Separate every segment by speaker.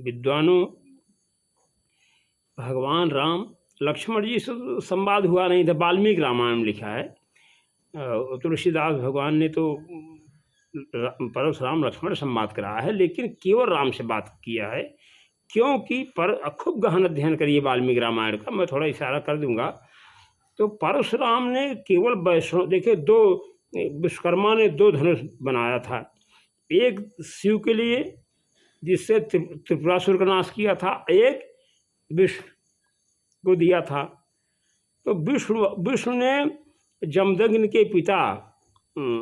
Speaker 1: विद्वानों, भगवान राम लक्ष्मण जी से तो संवाद हुआ नहीं था, वाल्मीकि रामायण में लिखा है। तुलसीदास भगवान ने तो परशुराम लक्ष्मण संवाद कराया है, लेकिन केवल राम से बात किया है, क्योंकि खूब गहन अध्ययन करिए वाल्मीकि रामायण का, मैं थोड़ा इशारा कर दूंगा। तो परशुराम ने केवल वैष्णव, देखिए दो, विश्वकर्मा ने दो धनुष बनाया था, एक शिव के लिए जिससे त्रिपुरासुर का नाश किया था, एक विष्णु को दिया था। तो विष्णु ने जमदग्नि के पिता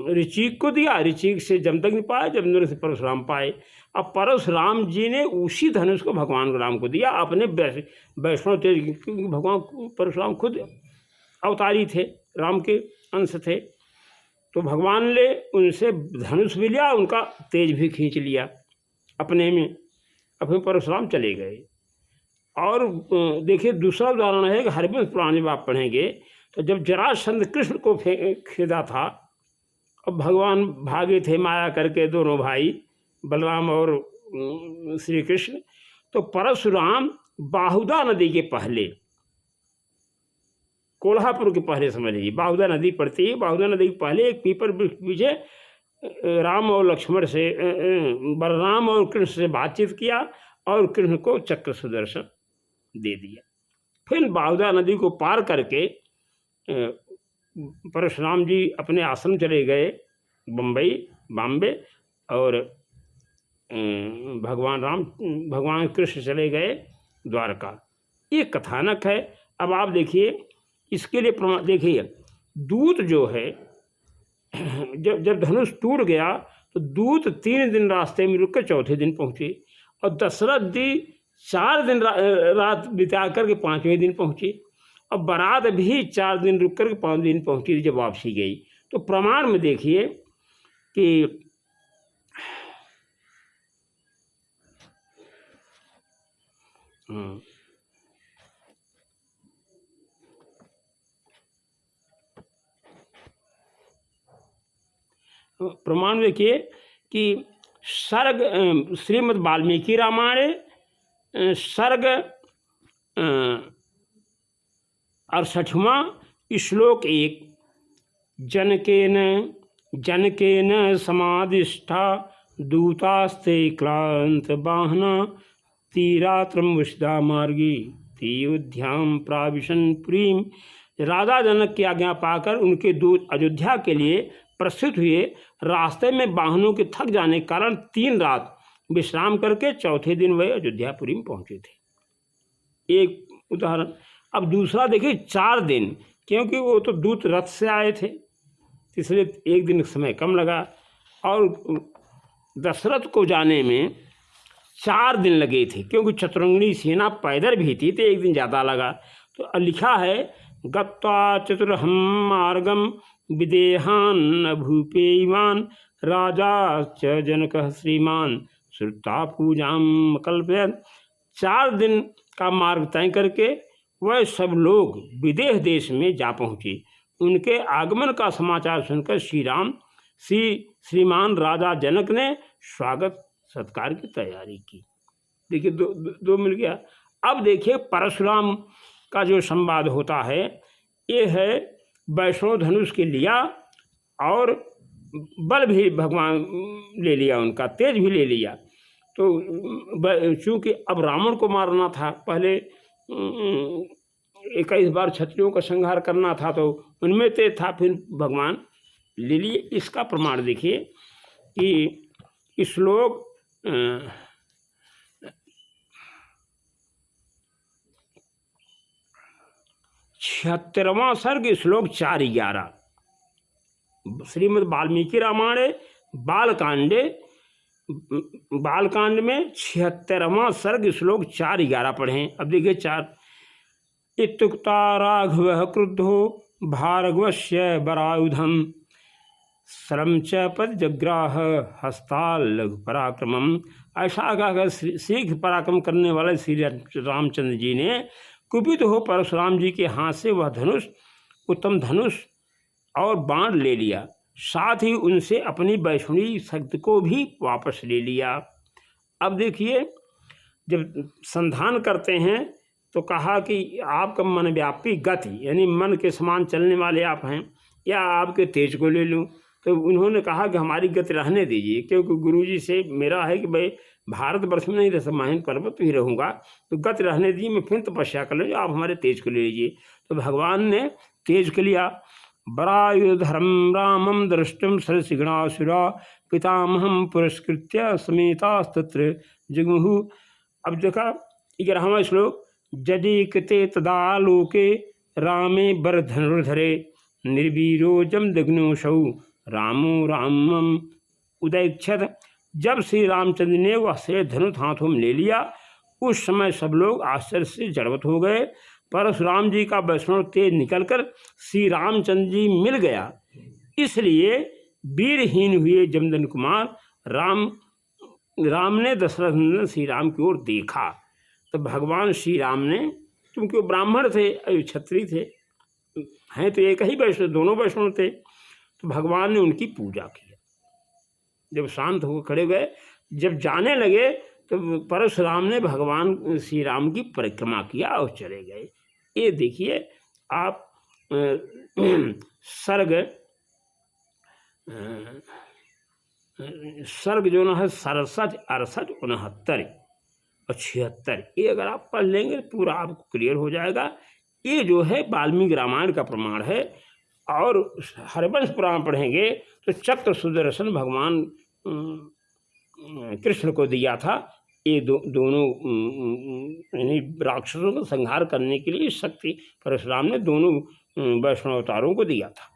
Speaker 1: ऋचिक को दिया, ऋचिक से जमदग्नि पाए, जमदग्नि से परशुराम पाए। अब परशुराम जी ने उसी धनुष को भगवान राम को दिया, अपने वैष्णव तेज, क्योंकि भगवान परशुराम खुद अवतारी थे, राम के अंश थे। तो भगवान ने उनसे धनुष भी लिया, उनका तेज भी खींच लिया अपने में, अपने परशुराम चले गए। और देखिए दूसरा उदाहरण है कि हरिवंश पुराण जब आप पढ़ेंगे तो जब जरासंध कृष्ण को खेदा था, अब भगवान भागे थे माया करके, दोनों भाई बलराम और श्री कृष्ण, तो परशुराम बाहुदा नदी के पहले, कोल्हापुर के पहले समझ लीजिए, बाहुदा नदी पड़ती है, बाहुदा नदी के पहले एक पीपल पीछे राम और लक्ष्मण से, बलराम और कृष्ण से बातचीत किया और कृष्ण को चक्र सुदर्शन दे दिया। फिर बाहुदा नदी को पार करके परशुराम जी अपने आश्रम चले गए बॉम्बे, और भगवान कृष्ण चले गए द्वारका। ये कथानक है। अब आप देखिए इसके लिए प्रमाण देखिए, दूत जो है जब धनुष टूट गया तो दूत 3 दिन रास्ते में रुक कर चौथे दिन पहुँचे, और दशरथ जी 4 दिन रात बिता करके 5वें दिन पहुँचे, और बारात भी 4 दिन रुक कर के 5 दिन पहुँची जब वापसी गई। तो प्रमाण में देखिए कि प्रमाण देखिए कि सर्ग श्रीमद् वाल्मीकि रामायण सर्ग 68वां श्लोक 1, जनकेन समादिष्ठा दूतास्ते क्लांत वाहना तीरात्रम विशदा मार्गी तीयोध्याम प्राविशन पुरीम। राजा जनक की आज्ञा पाकर उनके दूत अयोध्या के लिए प्रस्तुत हुए। रास्ते में वाहनों के थक जाने के कारण 3 रात विश्राम करके चौथे दिन वह अयोध्यापुरी में पहुंचे थे। एक उदाहरण। अब दूसरा देखिए 4 दिन, क्योंकि वो तो दूत रथ से आए थे इसलिए 1 दिन समय कम लगा, और दशरथ को जाने में 4 दिन लगे थे, क्योंकि चतुरंगिणी सेना पैदल भी थी तो 1 दिन ज़्यादा लगा। तो लिखा है गत्वा चतुरहम मार्गम विदेहान भूपेयवान राजा च जनक श्रीमान श्रुता पूजाम कल्पयत। 4 दिन का मार्ग तय करके वह सब लोग विदेह देश में जा पहुँचे। उनके आगमन का समाचार सुनकर श्रीमान राजा जनक ने स्वागत सत्कार की तैयारी की। देखिए दो मिल गया। अब देखिए परशुराम का जो संवाद होता है ये है वैष्णव धनुष के लिया और बल भी भगवान ले लिया, उनका तेज भी ले लिया। तो चूँकि अब रावण को मारना था, पहले 21 बार क्षत्रियों का संहार करना था, तो उनमें तेज था, फिर भगवान ले लिए। इसका प्रमाण देखिए कि श्लोक 76वां सर्ग श्लोक 4-11 श्रीमद् वाल्मीकि रामायण बालकांड में 76वां सर्ग श्लोक 4-11 पढ़ें। अब देखिए 4। इत्युक्ता राघवः क्रुद्धो भार्गवस्य वरायुधम श्रम च पदजग्राह हस्ताल लघु पराक्रमम। ऐसा कहकर शीघ्र पराक्रम करने वाले श्री रामचंद्र जी ने कुपित हो परशुराम जी के हाथ से वह धनुष, उत्तम धनुष और बाण ले लिया, साथ ही उनसे अपनी वैष्णवी शक्ति को भी वापस ले लिया। अब देखिए जब संधान करते हैं तो कहा कि आपका मन व्यापी गति, यानी मन के समान चलने वाले आप हैं, या आपके तेज को ले लूँ। तो उन्होंने कहा कि हमारी गति रहने दीजिए, क्योंकि गुरुजी से मेरा है कि भाई भारतवर्ष में नहीं रह सकता, हिंद पर्वत पे ही रहूँगा, तो गति रहने दीजिए, मैं फिर तपस्या कर लूँ, आप हमारे तेज को ले लीजिए। तो भगवान ने तेज को लिया। बरायुधरम रामम दृष्टुम सरसिगणासुरा पितामहम पुरस्कृत्य समेतास्तत्र जगमुहु। अब देखा 11वां श्लोक, जदि कृते तदा लोके रामे बरधनुर्धरे निर्वीरो जम दग्नोषौ रामो रामम उदैक्षत। जब श्री रामचंद्र ने वह श्रेष्ठ धनुष हाथों में ले लिया, उस समय सब लोग आश्चर्य से जड़वत हो गए। परशुराम जी का वैष्णव तेज निकलकर श्री रामचंद्र जी मिल गया, इसलिए वीरहीन हुए जमदन कुमार राम ने दशरथ नंदन श्री राम की ओर देखा। तो भगवान श्री राम ने, क्योंकि वो ब्राह्मण थे, क्षत्रिय थे, हैं तो एक ही वैष्णव, दोनों वैष्णव थे, तो भगवान ने उनकी पूजा की। जब शांत होकर खड़े गए, जब जाने लगे तो परशुराम ने भगवान श्री राम की परिक्रमा किया और चले गए। ये देखिए आप सर्ग जो ना है 67, 68, 69 और 76, ये अगर आप पढ़ लेंगे तो पूरा आपको क्लियर हो जाएगा। ये जो है वाल्मीकि रामायण का प्रमाण है। और हरिवंश पुराण पढ़ेंगे तो चक्र सुदर्शन भगवान कृष्ण को दिया था। ये दोनों यानी राक्षसों का संहार करने के लिए शक्ति परशुराम ने दोनों वैष्णव अवतारों को दिया था।